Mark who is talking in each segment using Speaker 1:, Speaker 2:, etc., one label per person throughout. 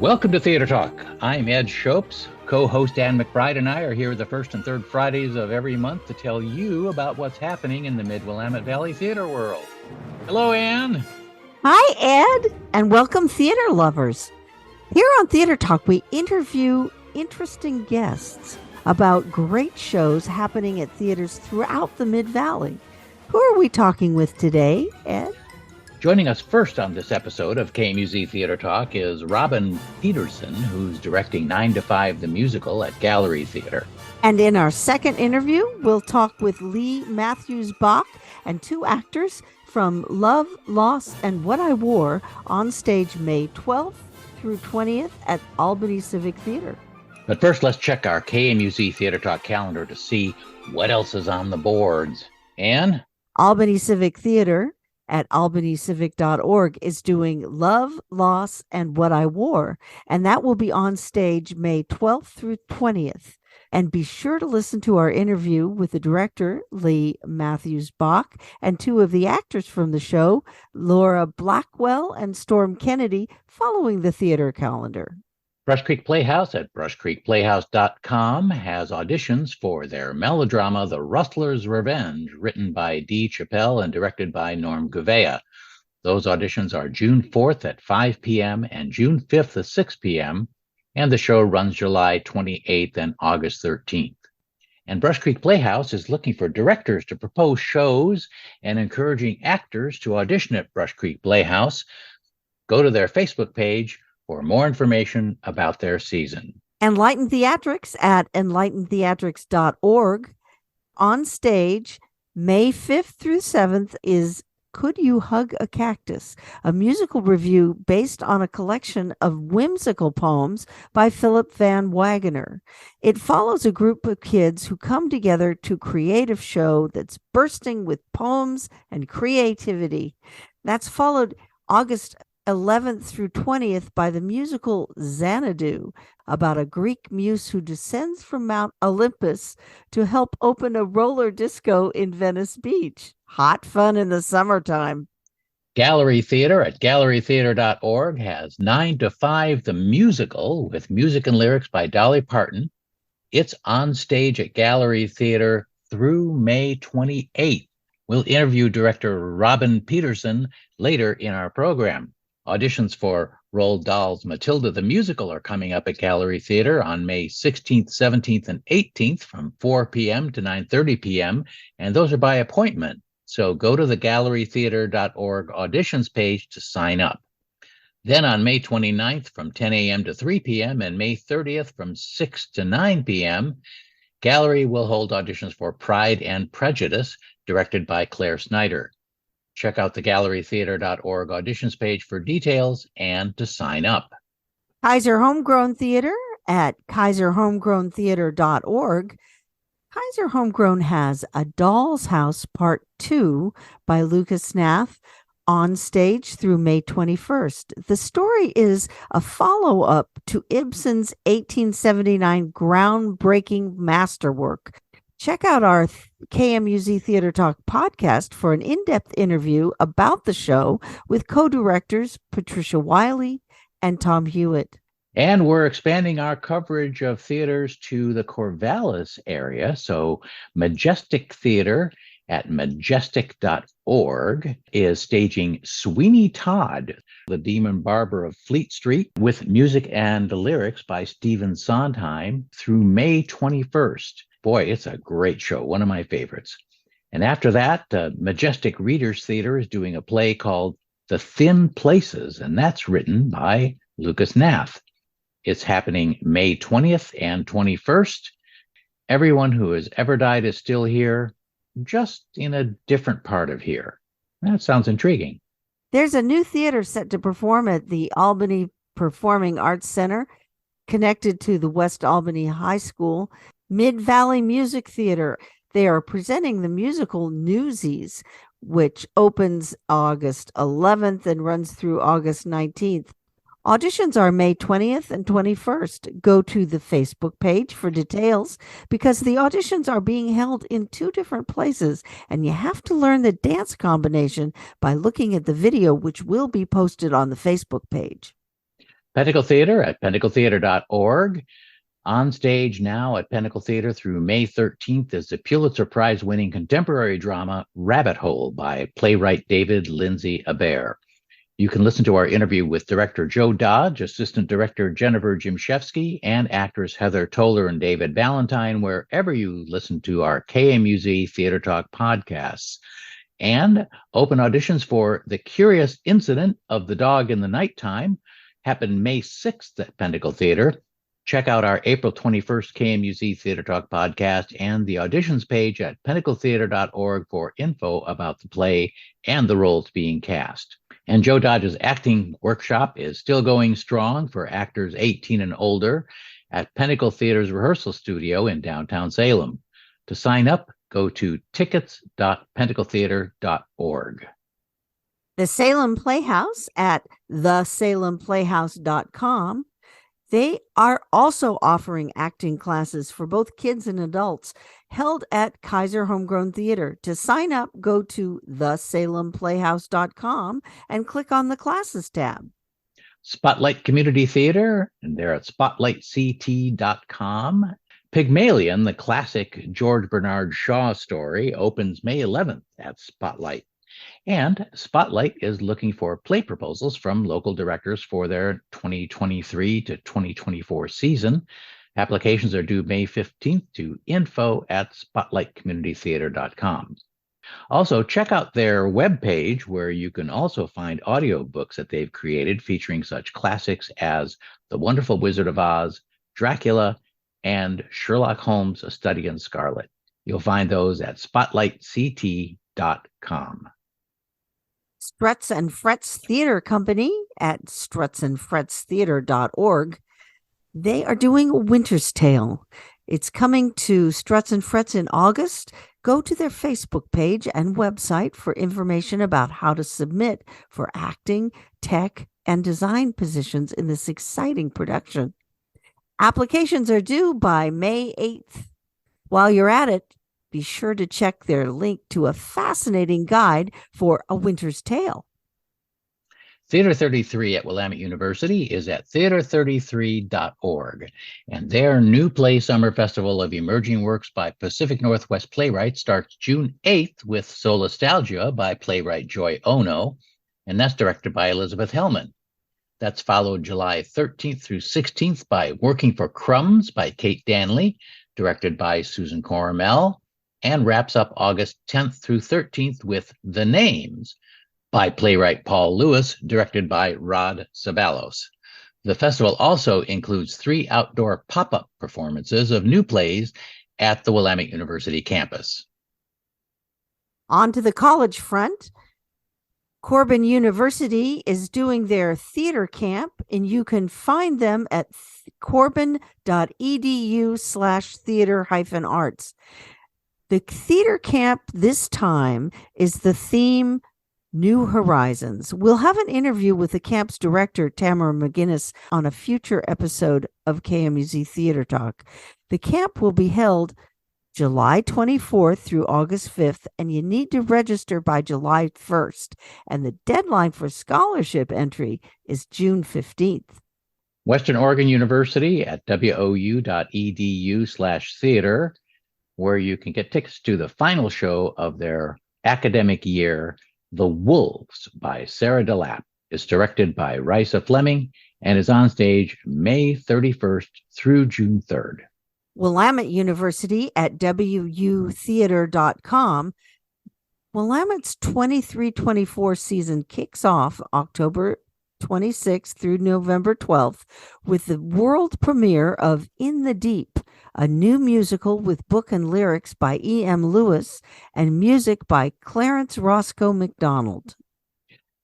Speaker 1: Welcome to Theatre Talk. I'm Ed Shopes. Co-host Ann McBride and I are here the first and third Fridays of every month to tell you about what's happening in the mid-Willamette Valley theater world. Hello, Ann.
Speaker 2: Hi, Ed, and welcome, theater lovers. Here on Theatre Talk, we interview interesting guests about great shows happening at theaters throughout the Mid-Valley. Who are we talking with today, Ed?
Speaker 1: Joining us first on this episode of KMUZ Theatre Talk is Robin Pederson, who's directing 9 to 5 the musical at Gallery Theatre.
Speaker 2: And in our second interview, we'll talk with Leigh Matthews-Bock and two actors from Love, Loss, and What I Wore on stage May 12th through 20th at Albany Civic Theatre.
Speaker 1: But first, let's check our KMUZ Theatre Talk calendar to see what else is on the boards. Ann?
Speaker 2: Albany Civic Theatre at albanycivic.org is doing Love, Loss, and What I Wore, and that will be on stage May 12th through 20th. And be sure to listen to our interview with the director, Leigh Matthews-Bock, and two of the actors from the show, Laura Blackwell and Storm Kennedy, following the theater calendar.
Speaker 1: Brush Creek Playhouse at brushcreekplayhouse.com has auditions for their melodrama, The Rustler's Revenge, written by Dee Chappelle and directed by Norm Gouveia. Those auditions are June 4th at 5 p.m. and June 5th at 6 p.m., and the show runs July 28th and August 13th. And Brush Creek Playhouse is looking for directors to propose shows and encouraging actors to audition at Brush Creek Playhouse. Go to their Facebook page for more information about their season.
Speaker 2: Enlighten Theatrics at enlightentheatrics.org. On stage, May 5th through 7th is Could You Hug a Cactus? A musical review based on a collection of whimsical poems by Philip Van Wagener. It follows a group of kids who come together to create a show that's bursting with poems and creativity. That's followed August 11th through 20th by the musical Xanadu, about a Greek muse who descends from Mount Olympus to help open a roller disco in Venice Beach. Hot fun in the summertime.
Speaker 1: Gallery Theatre at gallerytheatre.org has 9 to 5 the musical with music and lyrics by Dolly Parton. It's on stage at Gallery Theatre through May 28th. We'll interview director Robin Pederson later in our program. Auditions for Roald Dahl's Matilda the Musical are coming up at Gallery Theatre on May 16th, 17th, and 18th from 4 p.m. to 9:30 p.m., and those are by appointment. So go to the gallerytheatre.org auditions page to sign up. Then on May 29th from 10 a.m. to 3 p.m. and May 30th from 6 to 9 p.m., Gallery will hold auditions for Pride and Prejudice, directed by Claire Snyder. Check out the gallerytheatre.org auditions page for details and to sign up.
Speaker 2: Kaiser Homegrown Theater at kaiserhomegrowntheater.org. Kaiser Homegrown has A Doll's House Part 2 by Lucas Nath on stage through May 21st. The story is a follow-up to Ibsen's 1879 groundbreaking masterwork. Check out our KMUZ Theatre Talk podcast for an in-depth interview about the show with co-directors Patricia Wiley and Tom Hewitt.
Speaker 1: And we're expanding our coverage of theaters to the Corvallis area. So Majestic Theater at majestic.org is staging Sweeney Todd, the Demon Barber of Fleet Street, with music and lyrics by Stephen Sondheim through May 21st. Boy, it's a great show, one of my favorites. And after that, Majestic Readers Theater is doing a play called The Thin Places, and that's written by Lucas Nath. It's happening May 20th and 21st. Everyone who has ever died is still here, just in a different part of here. That sounds intriguing.
Speaker 2: There's a new theater set to perform at the Albany Performing Arts Center, connected to the West Albany High School. Mid-Valley Music Theater. They are presenting the musical Newsies, which opens August 11th and runs through August 19th. Auditions are May 20th and 21st. Go to the Facebook page for details because the auditions are being held in two different places, and you have to learn the dance combination by looking at the video, which will be posted on the Facebook page.
Speaker 1: Pentacle Theater at pentacletheater.org. On stage now at Pentacle Theater through May 13th is the Pulitzer Prize-winning contemporary drama Rabbit Hole by playwright David Lindsay Abair. You can listen to our interview with director Joe Dodge, assistant director Jennifer Jimshevsky, and actors Heather Toller and David Valentine wherever you listen to our KMUZ Theatre Talk podcasts. And open auditions for The Curious Incident of the Dog in the Nighttime happened May 6th at Pentacle Theater. Check out our April 21st KMUZ Theatre Talk podcast and the auditions page at pentacletheater.org for info about the play and the roles being cast. And Joe Dodge's acting workshop is still going strong for actors 18 and older at Pentacle Theater's rehearsal studio in downtown Salem. To sign up, go to tickets.pentacletheater.org.
Speaker 2: The Salem Playhouse at thesalemplayhouse.com. They are also offering acting classes for both kids and adults held at Kaiser Homegrown Theater. To sign up, go to thesalemplayhouse.com and click on the classes tab.
Speaker 1: Spotlight Community Theater, and they're at spotlightct.com. Pygmalion, the classic George Bernard Shaw story, opens May 11th at Spotlight. And Spotlight is looking for play proposals from local directors for their 2023 to 2024 season. Applications are due May 15th to info@spotlightcommunitytheater.com. Also, check out their webpage where you can also find audiobooks that they've created featuring such classics as The Wonderful Wizard of Oz, Dracula, and Sherlock Holmes, A Study in Scarlet. You'll find those at spotlightct.com.
Speaker 2: Struts and Frets Theater Company at strutsandfretstheater.org. They are doing a Winter's Tale. It's coming to Struts and Frets in August. Go to their Facebook page and website for information about how to submit for acting, tech, and design positions in this exciting production. Applications are due by May 8th. While you're at it, be sure to check their link to a fascinating guide for A Winter's Tale.
Speaker 1: Theater 33 at Willamette University is at theater33.org, and their New Play Summer Festival of Emerging Works by Pacific Northwest Playwrights starts June 8th with Solastalgia by playwright Joy Ono, and that's directed by Elizabeth Hellman. That's followed July 13th through 16th by Working for Crumbs by Kate Danley, directed by Susan Coramel, and wraps up August 10th through 13th with The Names by playwright Paul Lewis, directed by Rod Sabalos. The festival also includes 3 outdoor pop-up performances of new plays at the Willamette University campus.
Speaker 2: On to the college front. Corbin University is doing their theater camp, and you can find them at corbin.edu/theater-arts. The theater camp this time is the theme New Horizons. We'll have an interview with the camp's director, Tamara McGinnis, on a future episode of KMUZ Theatre Talk. The camp will be held July 24th through August 5th, and you need to register by July 1st. And the deadline for scholarship entry is June 15th.
Speaker 1: Western Oregon University at wou.edu/theater, where you can get tickets to the final show of their academic year, The Wolves by Sarah DeLapp, is directed by Risa Fleming and is on stage May 31st through June 3rd.
Speaker 2: Willamette University at wutheater.com. Willamette's 23-24 season kicks off October 26th through November 12th with the world premiere of In the Deep, a new musical with book and lyrics by E.M. Lewis and music by Clarence Roscoe McDonald.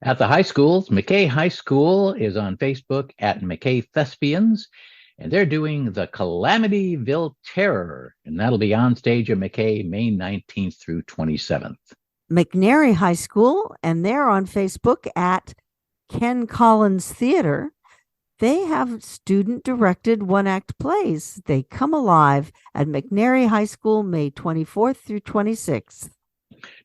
Speaker 1: At the high schools, McKay High School is on Facebook at McKay Thespians, and they're doing the Calamityville Terror, and that'll be on stage at McKay May 19th through 27th.
Speaker 2: McNary High School, and they're on Facebook at Ken Collins Theater. They have student-directed one-act plays. They come alive at McNary High School May 24th through 26th.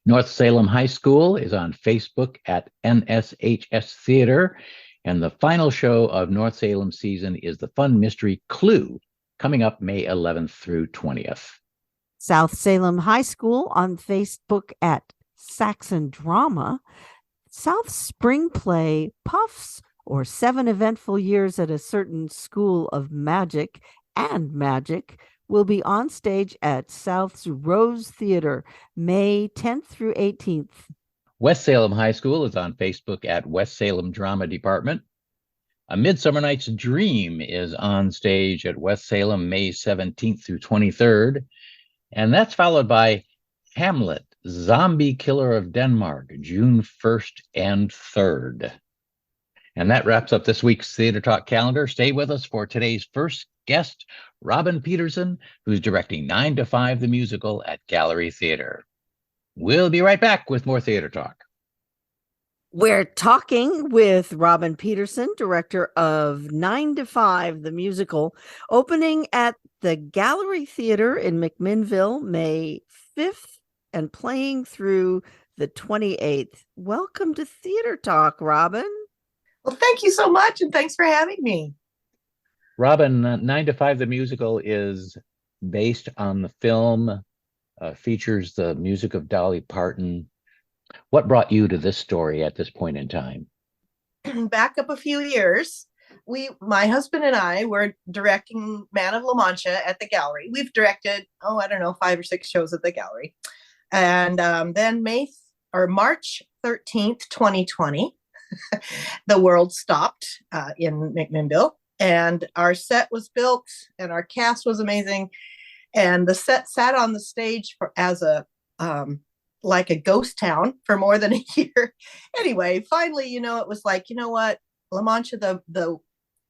Speaker 1: North Salem High School is on Facebook at NSHS Theater, And the final show of North Salem season is the fun mystery Clue, coming up May 11th through 20th.
Speaker 2: South Salem High School on Facebook at Saxon Drama. South Spring Play Puffs, or 7 eventful years at a certain school of magic and magic, will be on stage at South's Rose Theatre, May 10th through 18th.
Speaker 1: West Salem High School is on Facebook at West Salem Drama Department. A Midsummer Night's Dream is on stage at West Salem, May 17th through 23rd. And that's followed by Hamlet, Zombie Killer of Denmark, June 1st and 3rd. And that wraps up this week's Theater Talk calendar. Stay with us for today's first guest, Robin Pederson, who's directing 9 to 5 the musical at Gallery Theater. We'll be right back with more Theater Talk.
Speaker 2: We're talking with Robin Pederson, director of 9 to 5 the musical, opening at the Gallery Theater in McMinnville, May 5th, and playing through the 28th. Welcome to Theater Talk, Robin.
Speaker 3: Well, thank you so much, and thanks for having me.
Speaker 1: Robin, 9 to 5 the musical is based on the film, features the music of Dolly Parton. What brought you to this story at this point in time?
Speaker 3: Back up a few years, my husband and I were directing Man of La Mancha at the Gallery. We've directed, 5 or 6 shows at the Gallery. And then March 13th, 2020, the world stopped in McMinnville, and our set was built and our cast was amazing. And the set sat on the stage as a like a ghost town for more than a year. Anyway, finally, it was like, what? La Mancha, the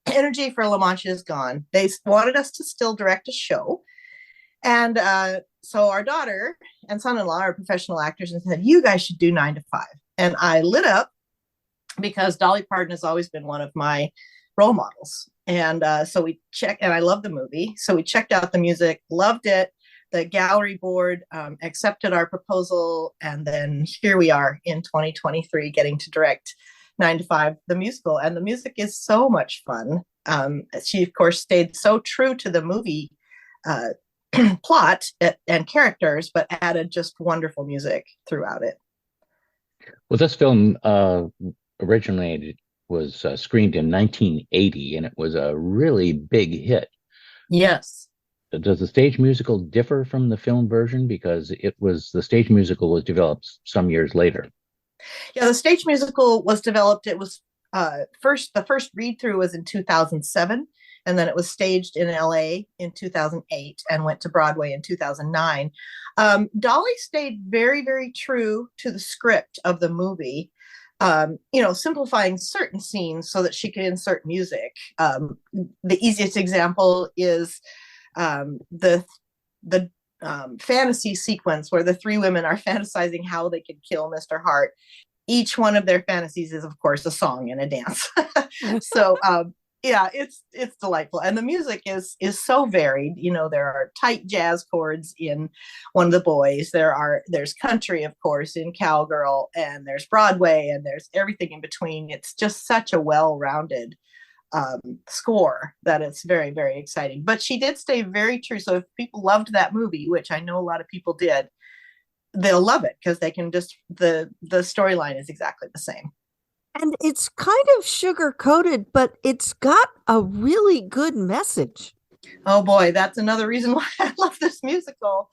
Speaker 3: energy for La Mancha is gone. They wanted us to still direct a show. And so our daughter and son-in-law are professional actors and said, you guys should do 9 to 5. And I lit up because Dolly Parton has always been one of my role models. And so we checked, and I love the movie. So we checked out the music, loved it. The gallery board accepted our proposal. And then here we are in 2023 getting to direct 9 to 5, the musical. And the music is so much fun. She, of course, stayed so true to the movie plot and characters, but added just wonderful music throughout it.
Speaker 1: Well, this film originally was screened in 1980, and it was a really big hit.
Speaker 3: Yes.
Speaker 1: Does the stage musical differ from the film version? Because the stage musical was developed some years later.
Speaker 3: Yeah, the stage musical was developed. It was the first read through was in 2007, and then it was staged in LA in 2008 and went to Broadway in 2009. Dolly stayed very, very true to the script of the movie. Simplifying certain scenes so that she could insert music. The easiest example is the fantasy sequence where the 3 women are fantasizing how they could kill Mr. Hart. Each one of their fantasies is, of course, a song and a dance. So, it's delightful. And the music is so varied. There are tight jazz chords in One of the Boys. There's country, of course, in Cowgirl, and there's Broadway, and there's everything in between. It's just such a well-rounded score that it's very, very exciting. But she did stay very true. So if people loved that movie, which I know a lot of people did, they'll love it because they can just the storyline is exactly the same.
Speaker 2: And it's kind of sugar-coated, but it's got a really good message.
Speaker 3: Oh boy, that's another reason why I love this musical.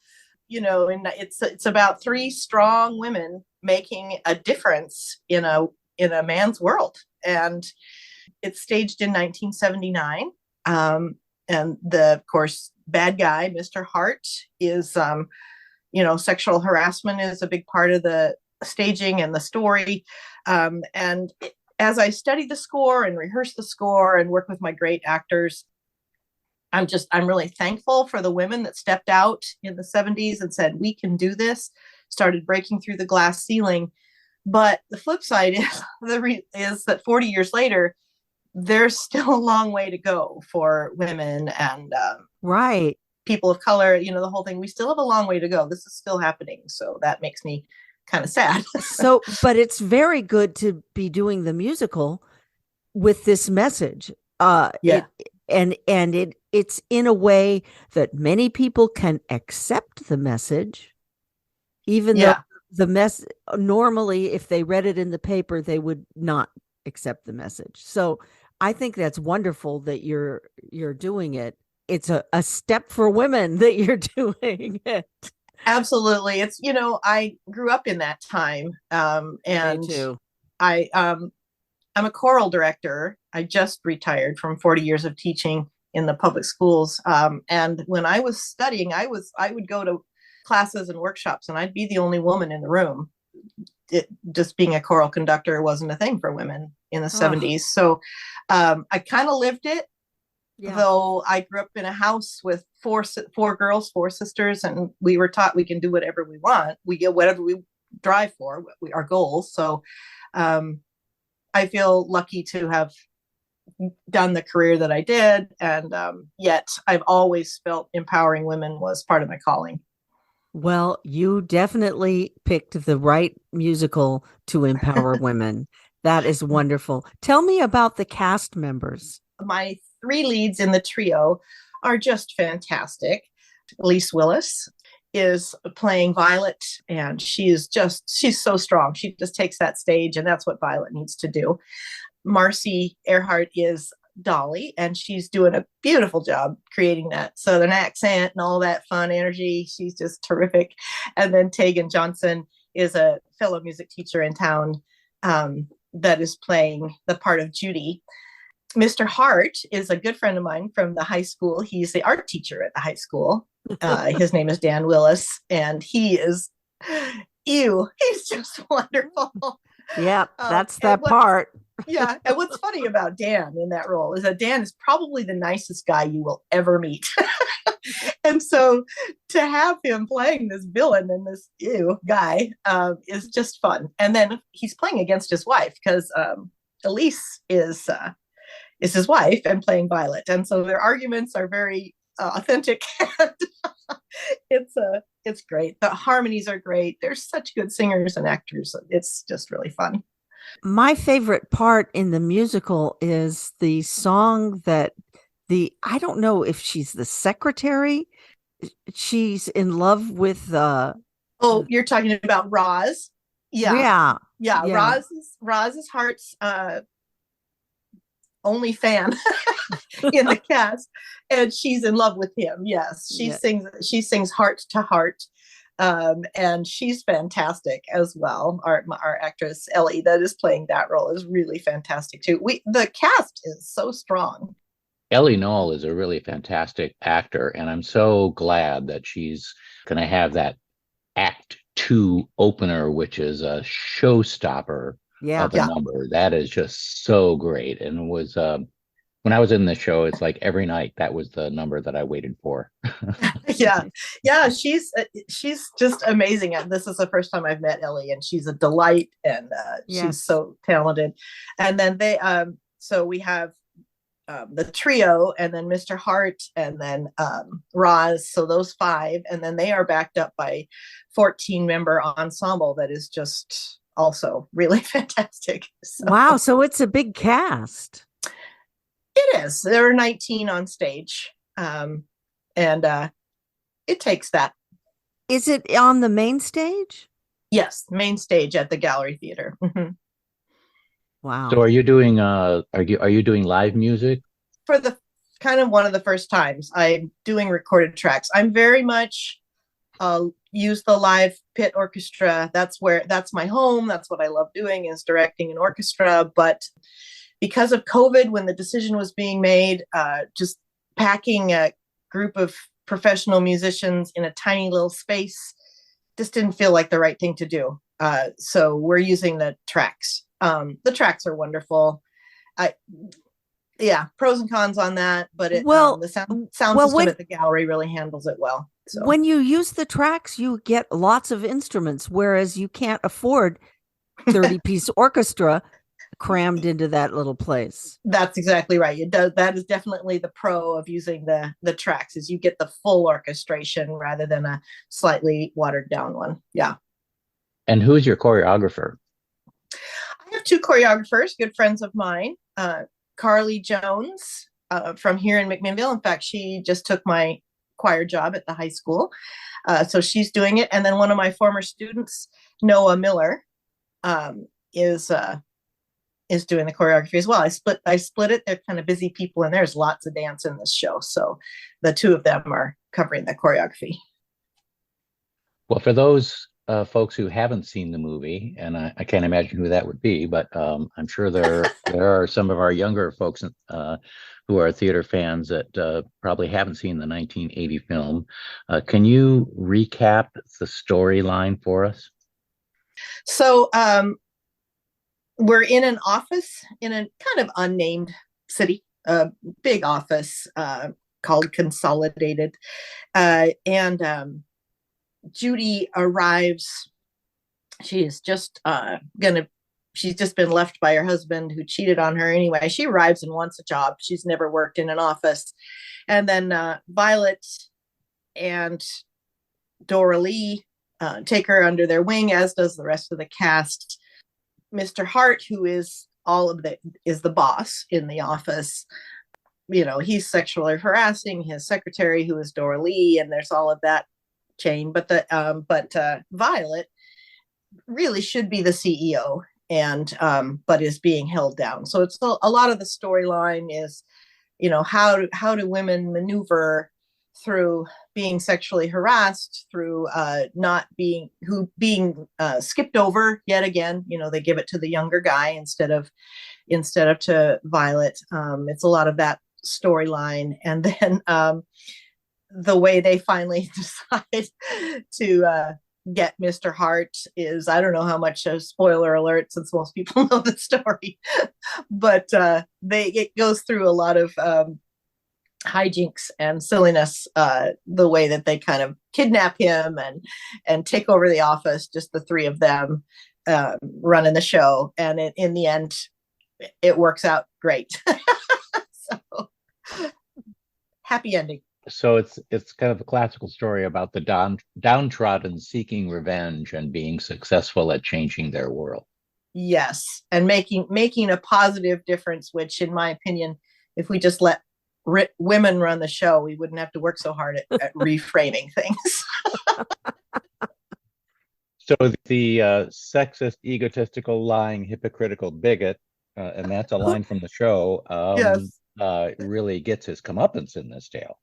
Speaker 3: And it's about 3 strong women making a difference in a man's world. And it's staged in 1979. And of course, bad guy, Mr. Hart, is, sexual harassment is a big part of the staging and the story. And as I studied the score and rehearsed the score and worked with my great actors, I'm really thankful for the women that stepped out in the 70s and said, we can do this, started breaking through the glass ceiling. But the flip side is that 40 years later, there's still a long way to go for women and
Speaker 2: right.
Speaker 3: people of color, the whole thing. We still have a long way to go. This is still happening. So that makes me kind of sad.
Speaker 2: But it's very good to be doing the musical with this message.
Speaker 3: Yeah.
Speaker 2: It's in a way that many people can accept the message, even though
Speaker 3: Yeah.
Speaker 2: the normally, if they read it in the paper, they would not accept the message. So I think that's wonderful that you're doing it. It's a step for women that you're doing it.
Speaker 3: Absolutely. It's, I grew up in that time. And
Speaker 2: Me too.
Speaker 3: I'm a choral director. I just retired from 40 years of teaching in the public schools. And when I was studying, I would go to classes and workshops, and I'd be the only woman in the room. Just being a choral conductor wasn't a thing for women in the 70s. So I kind of lived it. Yeah. Though I grew up in a house with four girls, 4 sisters, and we were taught we can do whatever we want. We get whatever we drive for, our goals. So I feel lucky to have done the career that I did. And yet I've always felt empowering women was part of my calling.
Speaker 2: Well, you definitely picked the right musical to empower women. That is wonderful. Tell me about the cast members.
Speaker 3: My 3 leads in the trio are just fantastic. Elise Willis is playing Violet, and she's so strong. She just takes that stage, and that's what Violet needs to do. Marcy Earhart is Dolly, and she's doing a beautiful job creating that Southern accent and all that fun energy. She's just terrific. And then Tegan Johnson is a fellow music teacher in town that is playing the part of Judy. Mr. Hart is a good friend of mine from the high school. He's the art teacher at the high school. His name is Dan Willis, and he is, he's just wonderful.
Speaker 2: Yeah, that's that part.
Speaker 3: Yeah. And what's funny about Dan in that role is that Dan is probably the nicest guy you will ever meet. And so to have him playing this villain and this guy is just fun. And then he's playing against his wife, because Elise is his wife and playing Violet. And so their arguments are very authentic. It's great. The harmonies are great. They're such good singers and actors. It's just really fun.
Speaker 2: My favorite part in the musical is the song that I don't know if she's the secretary. She's in love with
Speaker 3: you're talking about Roz. Yeah. Roz is Hart's only fan in the cast, and she's in love with him. Yes, she sings Heart to Heart, and she's fantastic as well. Our actress Ellie that is playing that role is really fantastic too. The cast is so strong.
Speaker 1: Ellie Knoll is a really fantastic actor, and I'm so glad that she's going to have that Act 2 opener, which is a showstopper of a number. That is just so great. And it was when I was in the show, it's like every night that was the number that I waited for.
Speaker 3: Yeah, she's just amazing. And this is the first time I've met Ellie, and she's a delight, and she's so talented. And then so we have the trio, and then Mr. Hart, and then Roz. So those 5, and then they are backed up by 14-member ensemble that is just also really fantastic. So.
Speaker 2: Wow, so it's a big cast.
Speaker 3: It is. There are 19 on stage, and it takes that.
Speaker 2: Is it on the main stage?
Speaker 3: Yes, main stage at the Gallery Theater. Mm-hmm.
Speaker 2: Wow.
Speaker 1: So are you doing are you doing live music?
Speaker 3: For the kind of one of the first times I'm doing recorded tracks. I'm very much use the live pit orchestra. That's my home. That's what I love doing, is directing an orchestra. But because of COVID, when the decision was being made, just packing a group of professional musicians in a tiny little space just didn't feel like the right thing to do. So we're using the tracks. The tracks are wonderful. Pros and cons on that, but the sound system at the gallery really handles it well. So
Speaker 2: when you use the tracks, you get lots of instruments, whereas you can't afford 30-piece orchestra crammed into that little place.
Speaker 3: That's exactly right. It does. That is definitely the pro of using the tracks, is you get the full orchestration rather than a slightly watered down one. Yeah.
Speaker 1: And who's your choreographer?
Speaker 3: I have have two choreographers, good friends of mine. Carly Jones from here in McMinnville. In fact, she just took my choir job at the high school. So she's doing it. And then one of my former students, Noah Miller, is doing the choreography as well. I split it. They're kind of busy people, and there's lots of dance in this show. So the two of them are covering the choreography.
Speaker 1: Well, for those folks who haven't seen the movie, and I can't imagine who that would be, but I'm sure there are some of our younger folks who are theater fans that probably haven't seen the 1980 film. Can you recap the storyline for us?
Speaker 3: So we're in an office in a kind of unnamed city, a big office called Consolidated. And Judy arrives. She's just she's just been left by her husband who cheated on her anyway. She arrives and wants a job. She's never worked in an office. And then Violet and Dora Lee take her under their wing, as does the rest of the cast. Mr. Hart, who is the boss in the office, he's sexually harassing his secretary, who is Dora Lee, and there's all of that chain. But Violet really should be the CEO, and but is being held down. So it's a lot of the storyline is, how do women maneuver through being sexually harassed, through being skipped over yet again. They give it to the younger guy instead of to Violet. It's a lot of that storyline, and then the way they finally decide to get Mr. Hart is, I don't know how much a spoiler alert, since most people know the story, but it goes through a lot of hijinks and silliness, the way that they kind of kidnap him and take over the office, just the three of them running the show. And in the end, it works out great. So happy ending.
Speaker 1: So it's kind of a classical story about the downtrodden seeking revenge and being successful at changing their world.
Speaker 3: Yes, and making a positive difference, which in my opinion, if we just let women run the show, we wouldn't have to work so hard at reframing things.
Speaker 1: So the sexist, egotistical, lying, hypocritical bigot, and that's a line from the show,
Speaker 3: yes.
Speaker 1: Really gets his comeuppance in this tale.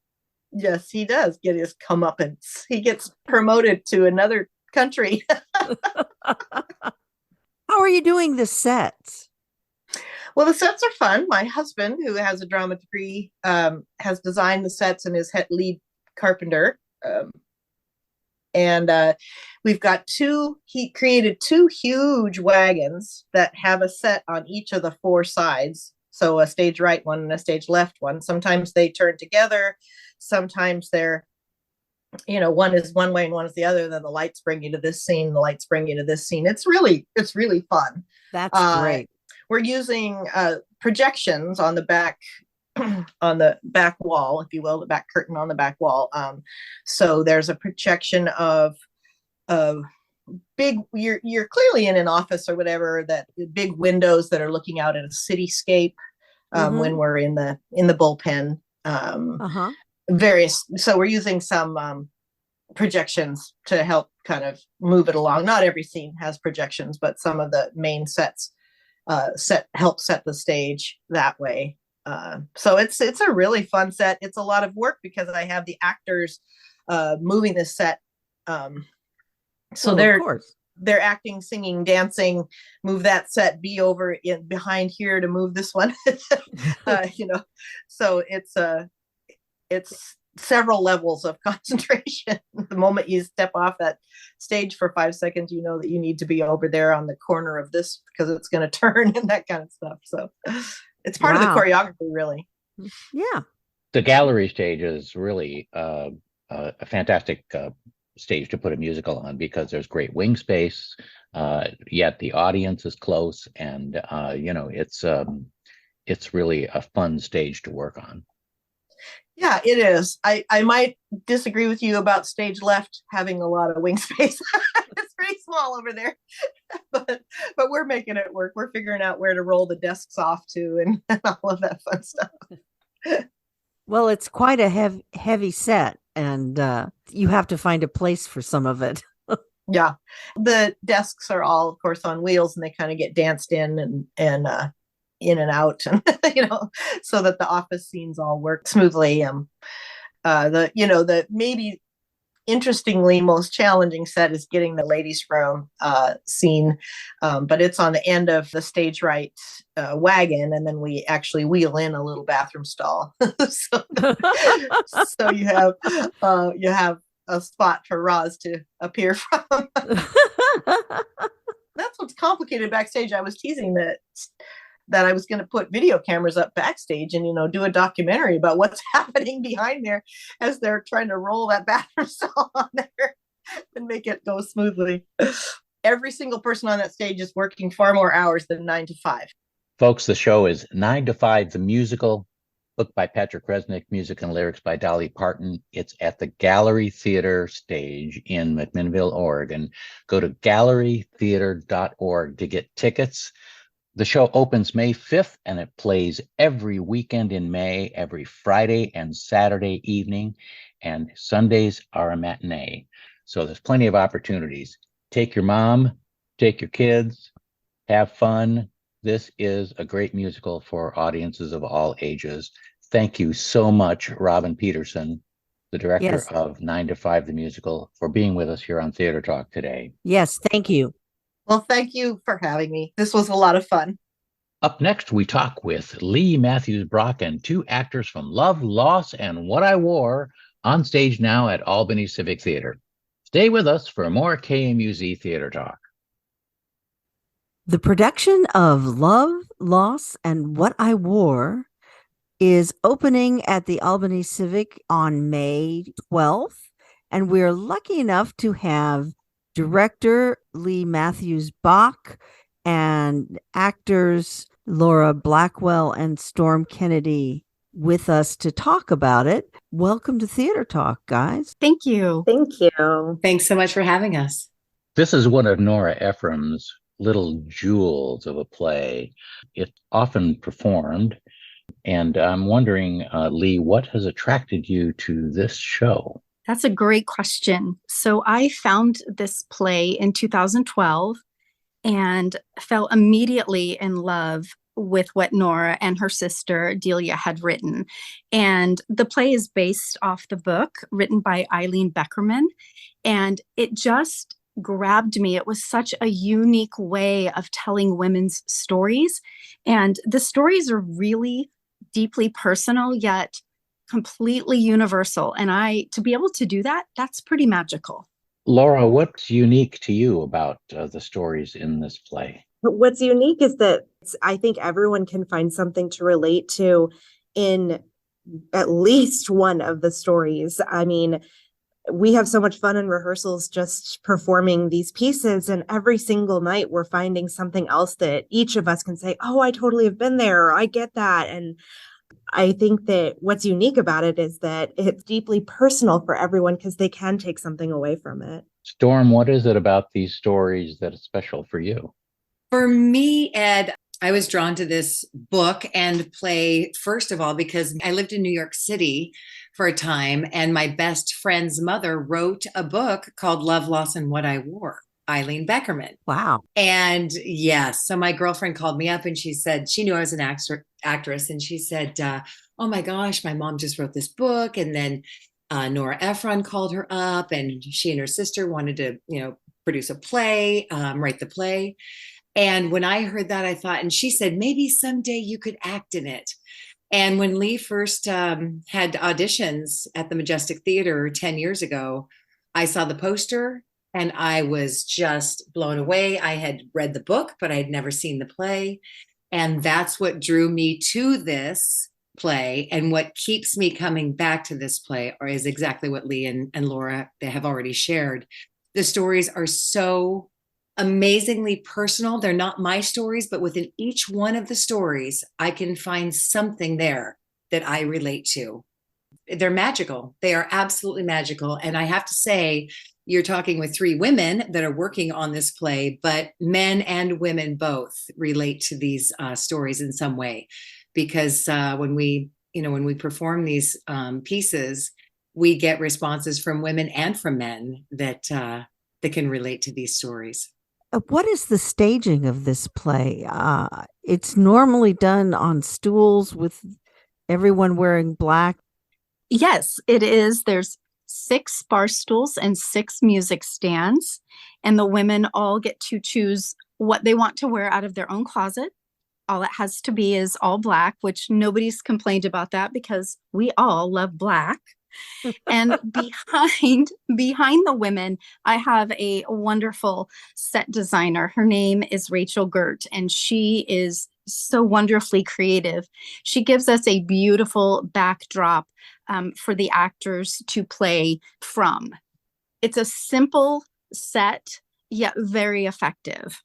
Speaker 3: Yes, he does get his comeuppance. He gets promoted to another country.
Speaker 2: How are you doing the sets?
Speaker 3: Well, the sets are fun. My husband, who has a drama degree, has designed the sets and is lead carpenter. And we've got he created two huge wagons that have a set on each of the four sides. So a stage right one and a stage left one. Sometimes they turn together. Sometimes they're, one is one way and one is the other. Then the lights bring you to this scene. The lights bring you to this scene. It's really fun.
Speaker 2: That's great.
Speaker 3: We're using projections on the back wall, if you will, the back curtain on the back wall. So there's a projection of big. You're clearly in an office or whatever. That big windows that are looking out at a cityscape. When we're in the bullpen. So we're using some projections to help kind of move it along. Not every scene has projections, but some of the main sets help set the stage that way. So it's a really fun set. It's a lot of work because I have the actors moving the set. So they're acting, singing, dancing, move that set, be over in behind here to move this one. So it's several levels of concentration. The moment you step off that stage for 5 seconds, you know that you need to be over there on the corner of this because it's going to turn and that kind of stuff. So it's part of the choreography, really.
Speaker 2: Yeah.
Speaker 1: The gallery stage is really a fantastic stage to put a musical on because there's great wing space, yet the audience is close, and it's really a fun stage to work on.
Speaker 3: Yeah, it is. I might disagree with you about stage left having a lot of wing space. It's pretty small over there, but but we're making it work. We're figuring out where to roll the desks off to and all of that fun stuff.
Speaker 2: Well, it's quite a heavy set, and you have to find a place for some of it.
Speaker 3: Yeah. The desks are all, of course, on wheels, and they kind of get danced in and in and out, and so that the office scenes all work smoothly. The maybe interestingly most challenging set is getting the ladies' room scene, but it's on the end of the stage right wagon, and then we actually wheel in a little bathroom stall, so you have a spot for Roz to appear from. That's what's complicated backstage. I was teasing that I was going to put video cameras up backstage and, do a documentary about what's happening behind there as they're trying to roll that bathroom stall on there and make it go smoothly. Every single person on that stage is working far more hours than 9 to 5.
Speaker 1: Folks, the show is 9 to 5, the musical, book by Patrick Resnick, music and lyrics by Dolly Parton. It's at the Gallery Theatre stage in McMinnville, Oregon. Go to gallerytheater.org to get tickets. The show opens May 5th, and it plays every weekend in May, every Friday and Saturday evening, and Sundays are a matinee. So there's plenty of opportunities. Take your mom, take your kids, have fun. This is a great musical for audiences of all ages. Thank you so much, Robin Pederson, the director of 9 to 5, the musical, for being with us here on Theater Talk today.
Speaker 2: Yes, thank you.
Speaker 3: Well, thank you for having me. This was a lot of fun.
Speaker 1: Up next, we talk with Leigh Matthews-Bock and 2 actors from Love, Loss, and What I Wore, on stage now at Albany Civic Theatre. Stay with us for more KMUZ Theater Talk.
Speaker 2: The production of Love, Loss, and What I Wore is opening at the Albany Civic on May 12th, and we're lucky enough to have director Leigh Matthews-Bock and actors Laura Blackwell and Storm Kennedy with us to talk about it. Welcome to Theater Talk, guys.
Speaker 4: Thank you.
Speaker 5: Thank you.
Speaker 4: Thanks so much for having us.
Speaker 1: This is one of Nora Ephraim's little jewels of a play. It's often performed, and I'm wondering, Leigh, what has attracted you to this show?
Speaker 4: That's a great question. So I found this play in 2012 and fell immediately in love with what Nora and her sister Delia had written. And the play is based off the book written by Eileen Beckerman. And it just grabbed me. It was such a unique way of telling women's stories. And the stories are really deeply personal, yet completely universal. And to be able to do that, that's pretty magical.
Speaker 1: Laura, what's unique to you about the stories in this play?
Speaker 5: What's unique is that I think everyone can find something to relate to in at least one of the stories. I mean, we have so much fun in rehearsals just performing these pieces, and every single night we're finding something else that each of us can say, oh, I totally have been there, or I get that. And I think that what's unique about it is that it's deeply personal for everyone because they can take something away from it.
Speaker 1: Storm, what is it about these stories that is special for you?
Speaker 6: For me, Ed, I was drawn to this book and play, first of all, because I lived in New York City for a time, and my best friend's mother wrote a book called Love, Loss, and What I Wore, Eileen Beckerman.
Speaker 2: Wow.
Speaker 6: And yes, so my girlfriend called me up and she said, she knew I was an actress, and she said, oh my gosh, my mom just wrote this book. And then Nora Ephron called her up, and she and her sister wanted to, produce a play, write the play. And when I heard that, I thought, and she said, maybe someday you could act in it. And when Leigh first had auditions at the Majestic Theater 10 years ago, I saw the poster and I was just blown away. I had read the book, but I had never seen the play. And that's what drew me to this play. And what keeps me coming back to this play is exactly what Leigh and Laura, they have already shared. The stories are so amazingly personal. They're not my stories, but within each one of the stories, I can find something there that I relate to. They're magical. They are absolutely magical. And I have to say, you're talking with three women that are working on this play, but men and women both relate to these stories in some way, because when we perform these pieces, we get responses from women and from men that can relate to these stories.
Speaker 2: What is the staging of this play? It's normally done on stools with everyone wearing black.
Speaker 4: Yes, it is. There's 6 bar stools and 6 music stands, and the women all get to choose what they want to wear out of their own closet. All it has to be is all black, which nobody's complained about that because we all love black. And behind the women, I have a wonderful set designer. Her name is Rachel Gert, and she is so wonderfully creative. She gives us a beautiful backdrop for the actors to play from. It's a simple set, yet very effective.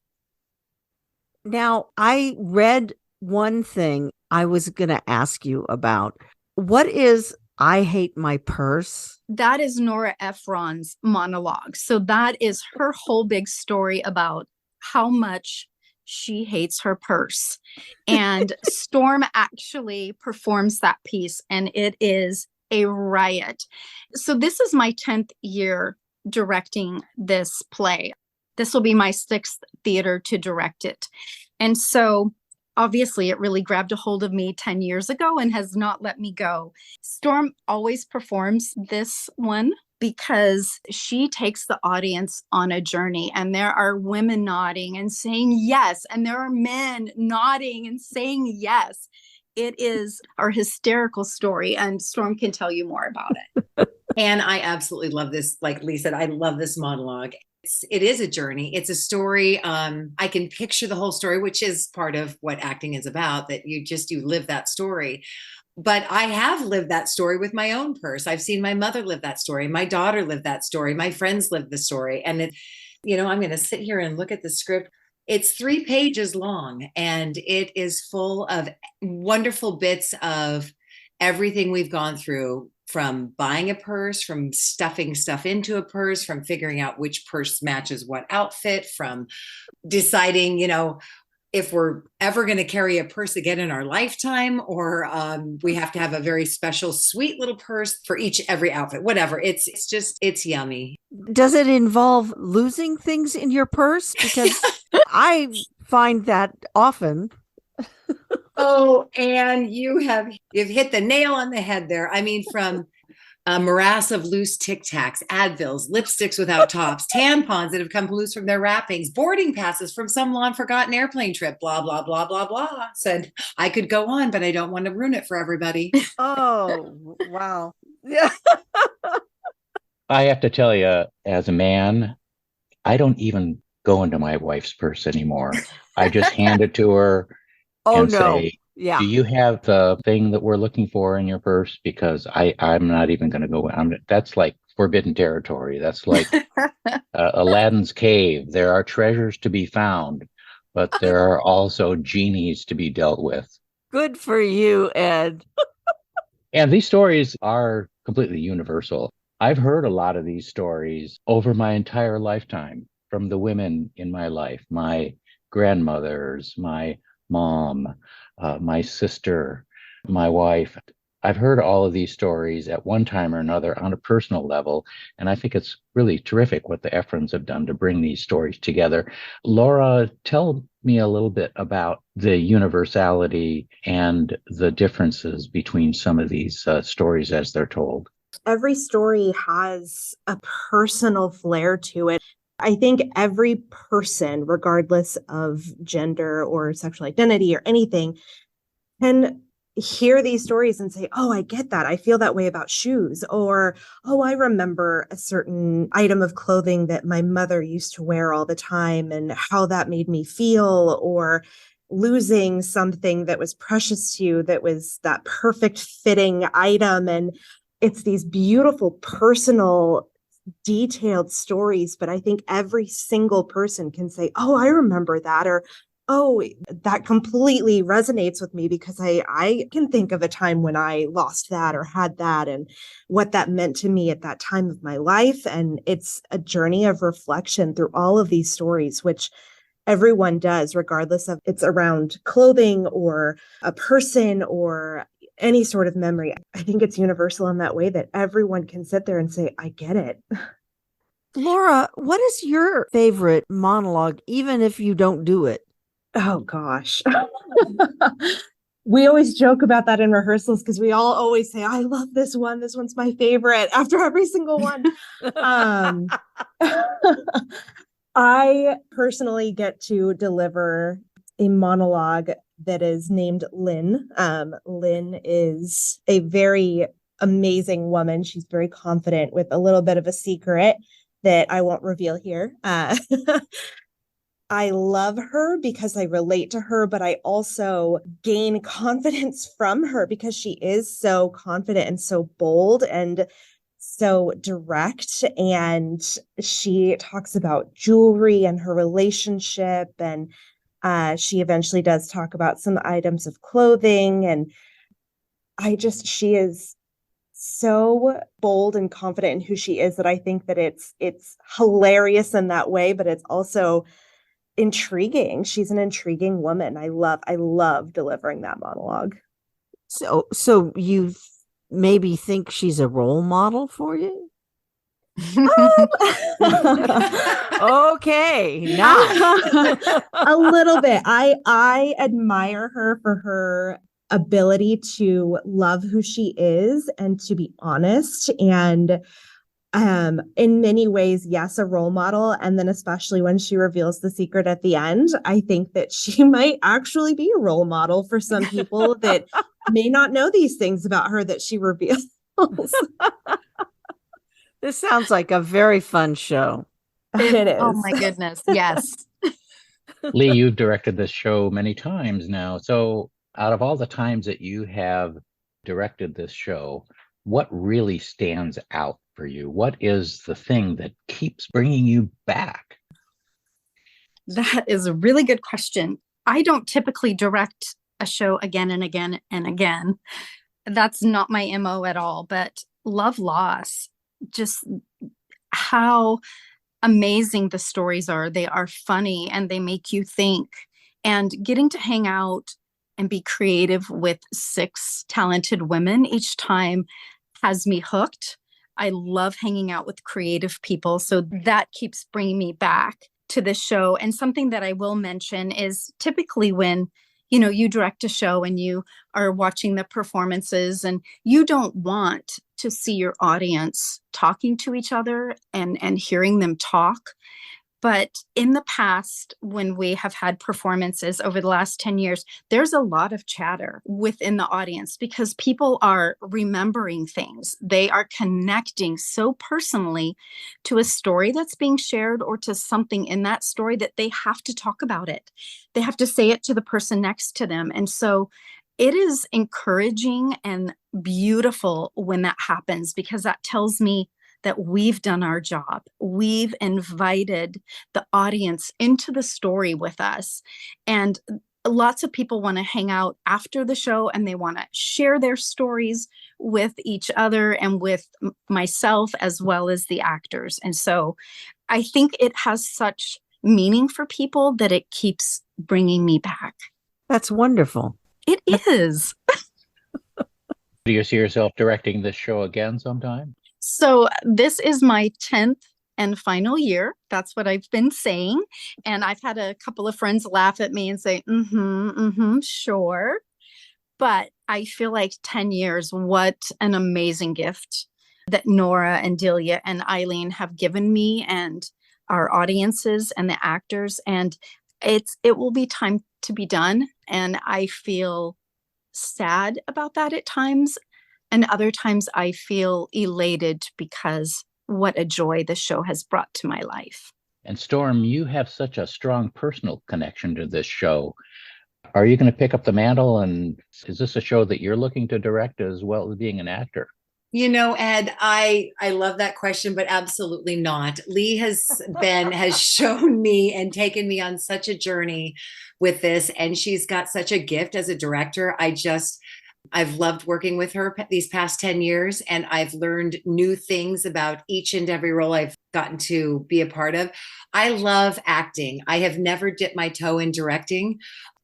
Speaker 2: Now, I read one thing I was going to ask you about. What is I Hate My Purse?
Speaker 4: That is Nora Ephron's monologue. So that is her whole big story about how much she hates her purse. And Storm actually performs that piece, and it is a riot. So this is my 10th year directing this play. This will be my 6th theater to direct it. And so obviously, it really grabbed a hold of me 10 years ago and has not let me go. Storm always performs this one because she takes the audience on a journey, and there are women nodding and saying yes, and there are men nodding and saying yes. It is our hysterical story, and Storm can tell you more about it.
Speaker 6: And I absolutely love this. Like Leigh said, I love this monologue. It is a journey. It's a story. I can picture the whole story, which is part of what acting is about, that you live that story. But I have lived that story with my own purse. I've seen my mother live that story. My daughter lived that story. My friends lived the story. And I'm going to sit here and look at the script. It's 3 pages long, and it is full of wonderful bits of everything we've gone through, from buying a purse, from stuffing stuff into a purse, from figuring out which purse matches what outfit, from deciding, if we're ever going to carry a purse again in our lifetime, or we have to have a very special, sweet little purse for every outfit, whatever. It's yummy.
Speaker 2: Does it involve losing things in your purse? Because I find that often.
Speaker 6: Oh, and you've hit the nail on the head there. I mean, from a morass of loose Tic Tacs, Advils, lipsticks without tops, tampons that have come loose from their wrappings, boarding passes from some long-forgotten airplane trip, blah, blah, blah, blah, blah. Said I could go on, but I don't want to ruin it for everybody.
Speaker 2: Oh, wow. Yeah.
Speaker 1: I have to tell you, as a man, I don't even go into my wife's purse anymore. I just hand it to her.
Speaker 2: Oh,
Speaker 1: and
Speaker 2: no.
Speaker 1: say,
Speaker 2: yeah.
Speaker 1: Do you have the thing that we're looking for in your purse? Because I'm not even going to go. That's like forbidden territory. That's like Aladdin's cave. There are treasures to be found, but there are also genies to be dealt with.
Speaker 2: Good for you, Ed.
Speaker 1: And these stories are completely universal. I've heard a lot of these stories over my entire lifetime from the women in my life, my grandmothers, my mom, my sister, my wife. I've heard all of these stories at one time or another on a personal level, and I think it's really terrific what the Ephrons have done to bring these stories together. Laura, tell me a little bit about the universality and the differences between some of these stories as they're told.
Speaker 5: Every story has a personal flair to it. I think every person, regardless of gender or sexual identity or anything, can hear these stories and say, oh, I get that. I feel that way about shoes. Or, oh, I remember a certain item of clothing that my mother used to wear all the time and how that made me feel. Or losing something that was precious to you, that was that perfect fitting item. And it's these beautiful, personal, detailed stories, but I think every single person can say, oh, I remember that, or Oh, that completely resonates with me because I can think of a time when I lost that or had that and what that meant to me at that time of my life. And it's a journey of reflection through all of these stories, which everyone does, regardless of it's around clothing or a person or any sort of memory. I think it's universal in that way that everyone can sit there and say, I get it.
Speaker 2: Laura, what is your favorite monologue, even if you don't do it?
Speaker 5: Oh, gosh. We always joke about that in rehearsals because we all always say, I love this one. This one's my favorite after every single one. I personally get to deliver a monologue that is named Lynn. Lynn is a very amazing woman. She's very confident with a little bit of a secret that I won't reveal here. I love her because I relate to her, but I also gain confidence from her because she is so confident and so bold and so direct. And she talks about jewelry and her relationship. And she eventually does talk about some items of clothing. And she is so bold and confident in who she is that I think that it's hilarious in that way, but it's also intriguing. She's an intriguing woman. I love delivering that monologue.
Speaker 2: So you maybe think she's a role model for you? Okay, not
Speaker 5: a little bit. I admire her for her ability to love who she is and to be honest, and in many ways, yes, a role model. And then especially when she reveals the secret at the end, I think that she might actually be a role model for some people that may not know these things about her that she reveals.
Speaker 2: This sounds like a very fun show.
Speaker 5: It is.
Speaker 4: Oh my goodness. Yes.
Speaker 1: Leigh, you've directed this show many times now. So out of all the times that you have directed this show, what really stands out for you? What is the thing that keeps bringing you back?
Speaker 4: That is a really good question. I don't typically direct a show again and again and again. That's not my MO at all. But Love Loss, just how amazing the stories are. They are funny and they make you think. And getting to hang out and be creative with 6 talented women each time has me hooked. I love hanging out with creative people. So that keeps bringing me back to this show. And something that I will mention is typically when, you direct a show and you are watching the performances and you don't want to see your audience talking to each other and hearing them talk. But in the past, when we have had performances over the last 10 years, there's a lot of chatter within the audience because people are remembering things. They are connecting so personally to a story that's being shared or to something in that story that they have to talk about it. They have to say it to the person next to them. And so it is encouraging and beautiful when that happens because that tells me that we've done our job. We've invited the audience into the story with us. And lots of people want to hang out after the show and they want to share their stories with each other and with myself as well as the actors. And so I think it has such meaning for people that it keeps bringing me back.
Speaker 2: That's wonderful.
Speaker 4: It is.
Speaker 1: Do you see yourself directing this show again sometime?
Speaker 4: So this is my 10th and final year. That's what I've been saying. And I've had a couple of friends laugh at me and say, sure. But I feel like 10 years, what an amazing gift that Nora and Delia and Eileen have given me and our audiences and the actors. And it will be time to be done. And I feel sad about that at times. And other times I feel elated because what a joy the show has brought to my life.
Speaker 1: And Storm, you have such a strong personal connection to this show. Are you going to pick up the mantle? And is this a show that you're looking to direct as well as being an actor?
Speaker 6: Ed, I love that question, but absolutely not. Leigh has shown me and taken me on such a journey with this, and she's got such a gift as a director. I've loved working with her these past 10 years, and I've learned new things about each and every role I've gotten to be a part of. I love acting. I have never dipped my toe in directing,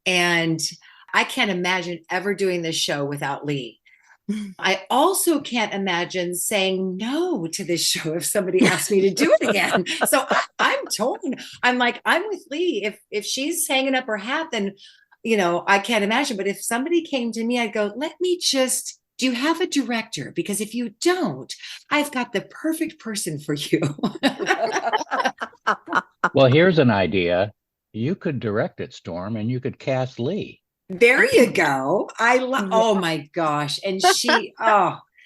Speaker 6: and I can't imagine ever doing this show without Leigh. I also can't imagine saying no to this show if somebody asked me to do it again. So I'm torn. I'm like, I'm with Leigh. If she's hanging up her hat, then, I can't imagine. But if somebody came to me, I'd go, do you have a director? Because if you don't, I've got the perfect person for you.
Speaker 1: Well, here's an idea. You could direct it, Storm, and you could cast Leigh.
Speaker 6: There you go. Oh my gosh. And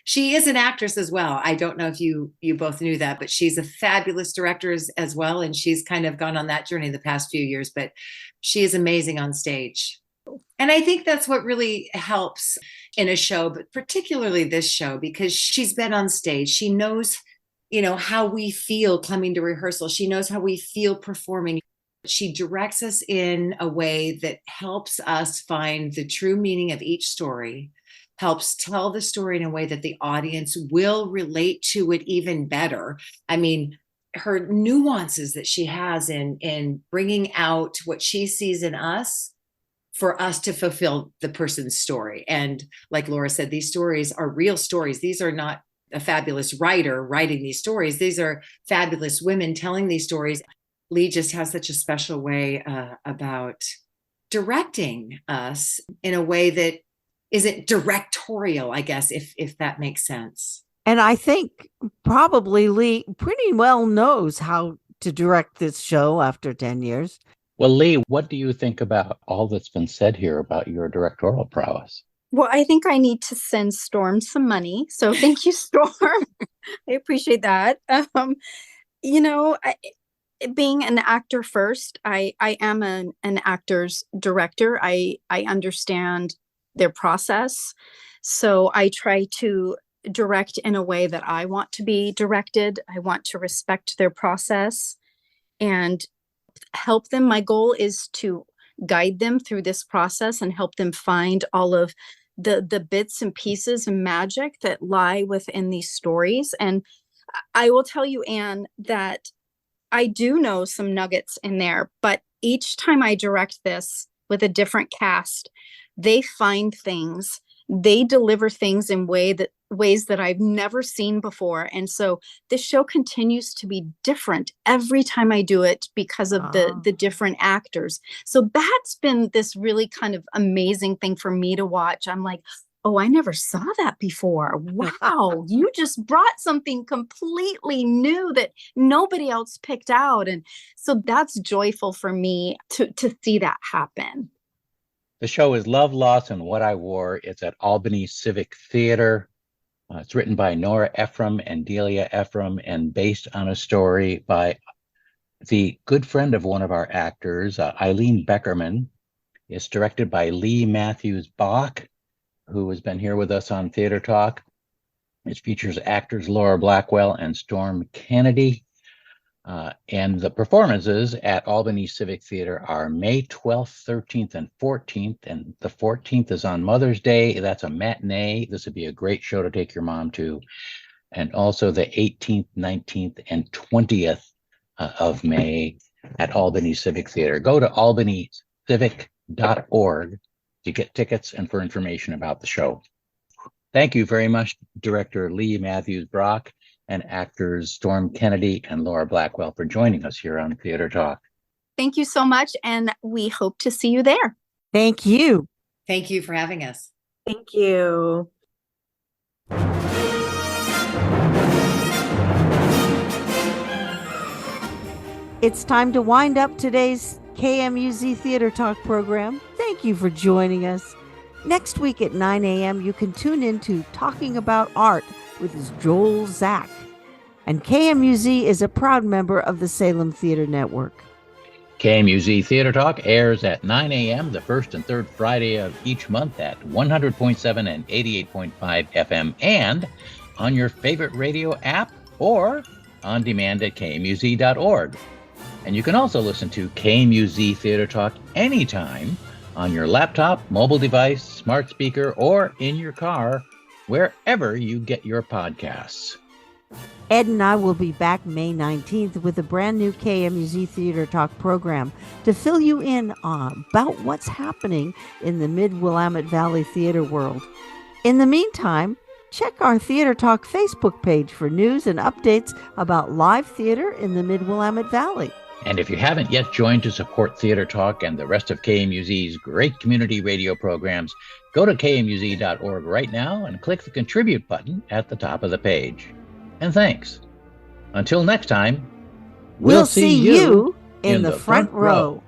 Speaker 6: she is an actress as well. I don't know if you both knew that, but she's a fabulous director as well. And she's kind of gone on that journey the past few years, but she is amazing on stage. And I think that's what really helps in a show, but particularly this show, because she's been on stage. She knows, how we feel coming to rehearsal. She knows how we feel performing. She directs us in a way that helps us find the true meaning of each story, helps tell the story in a way that the audience will relate to it even better. I mean, her nuances that she has in bringing out what she sees in us for us to fulfill the person's story. And like Laura said, these stories are real stories. These are not a fabulous writer writing these stories. These are fabulous women telling these stories. Leigh just has such a special way about directing us in a way that isn't directorial, I guess, if that makes sense.
Speaker 2: And I think probably Leigh pretty well knows how to direct this show after 10 years.
Speaker 1: Well, Leigh, what do you think about all that's been said here about your directorial prowess?
Speaker 4: Well, I think I need to send Storm some money. So thank you, Storm. I appreciate that. Being an actor first, I am an actor's director. I understand their process. So I try to direct in a way that I want to be directed. I want to respect their process and help them. My goal is to guide them through this process and help them find all of the bits and pieces and magic that lie within these stories. And I will tell you, Anne, that I do know some nuggets in there, but each time I direct this with a different cast, they find things, they deliver things in ways that I've never seen before. And so this show continues to be different every time I do it because of the different actors. So that's been this really kind of amazing thing for me to watch. I'm like, oh, I never saw that before. Wow, you just brought something completely new that nobody else picked out. And so that's joyful for me to see that happen.
Speaker 1: The show is Love, Loss, and What I Wore. It's at Albany Civic Theatre. It's written by Nora Ephraim and Delia Ephraim and based on a story by the good friend of one of our actors, Eileen Beckerman. It's directed by Leigh Matthews-Bock, who has been here with us on Theatre Talk. It features actors Laura Blackwell and Storm Kennedy. And the performances at Albany Civic Theatre are May 12th, 13th, and 14th. And the 14th is on Mother's Day. That's a matinee. This would be a great show to take your mom to. And also the 18th, 19th, and 20th of May at Albany Civic Theatre. Go to albanycivic.org to get tickets and for information about the show. Thank you very much, Director Leigh Matthews-Bock and actors Storm Kennedy and Laura Blackwell for joining us here on Theatre Talk.
Speaker 4: Thank you so much, and we hope to see you there.
Speaker 2: Thank you.
Speaker 6: Thank you for having us.
Speaker 5: Thank you.
Speaker 2: It's time to wind up today's KMUZ Theatre Talk program. Thank you for joining us. Next week at 9 a.m., you can tune into Talking About Art with Joel Zack. And KMUZ is a proud member of the Salem Theater Network.
Speaker 1: KMUZ Theatre Talk airs at 9 a.m. the first and third Friday of each month at 100.7 and 88.5 FM and on your favorite radio app or on demand at kmuz.org. And you can also listen to KMUZ Theatre Talk anytime on your laptop, mobile device, smart speaker, or in your car, wherever you get your podcasts.
Speaker 2: Ed and I will be back May 19th with a brand new KMUZ Theatre Talk program to fill you in about what's happening in the mid-Willamette Valley theater world. In the meantime, check our Theatre Talk Facebook page for news and updates about live theater in the mid-Willamette Valley.
Speaker 1: And if you haven't yet joined to support Theatre Talk and the rest of KMUZ's great community radio programs, go to kmuz.org right now and click the Contribute button at the top of the page. And thanks. Until next time,
Speaker 2: We'll see you in the front row.